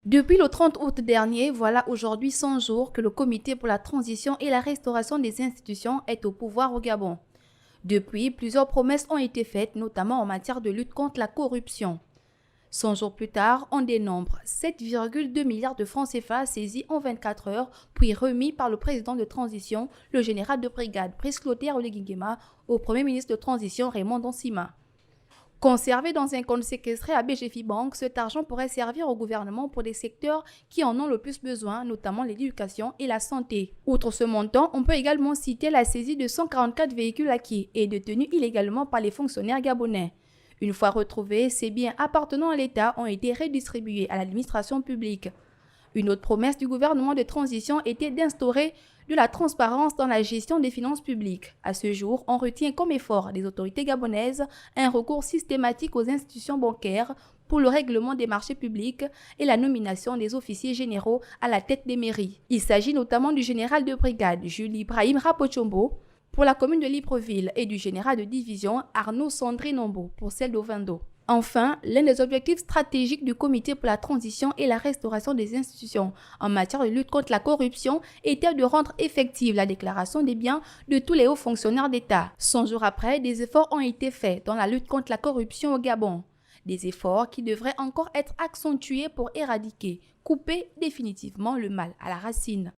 Depuis le 30 août dernier, voilà aujourd'hui 100 jours que le Comité pour la transition et la restauration des institutions est au pouvoir au Gabon. Depuis, plusieurs promesses ont été faites, notamment en matière de lutte contre la corruption. 100 jours plus tard, on dénombre 7,2 milliards de francs CFA saisis en 24 heures, puis remis par le président de transition, le général de brigade Brice Clotaire Oligui-Nguema, au premier ministre de transition Raymond Donsima. Conservé dans un compte séquestré à BGFI Bank, cet argent pourrait servir au gouvernement pour des secteurs qui en ont le plus besoin, notamment l'éducation et la santé. Outre ce montant, on peut également citer la saisie de 144 véhicules acquis et détenus illégalement par les fonctionnaires gabonais. Une fois retrouvés, ces biens appartenant à l'État ont été redistribués à l'administration publique. Une autre promesse du gouvernement de transition était d'instaurer de la transparence dans la gestion des finances publiques. À ce jour, on retient comme effort des autorités gabonaises un recours systématique aux institutions bancaires pour le règlement des marchés publics et la nomination des officiers généraux à la tête des mairies. Il s'agit notamment du général de brigade Jules Ibrahim Rapochombo pour la commune de Libreville et du général de division Arnaud Sandré Nombo pour celle d'Ovendo. Enfin, l'un des objectifs stratégiques du Comité pour la transition et la restauration des institutions en matière de lutte contre la corruption était de rendre effective la déclaration des biens de tous les hauts fonctionnaires d'État. 100 jours après, des efforts ont été faits dans la lutte contre la corruption au Gabon. Des efforts qui devraient encore être accentués pour éradiquer, couper définitivement le mal à la racine.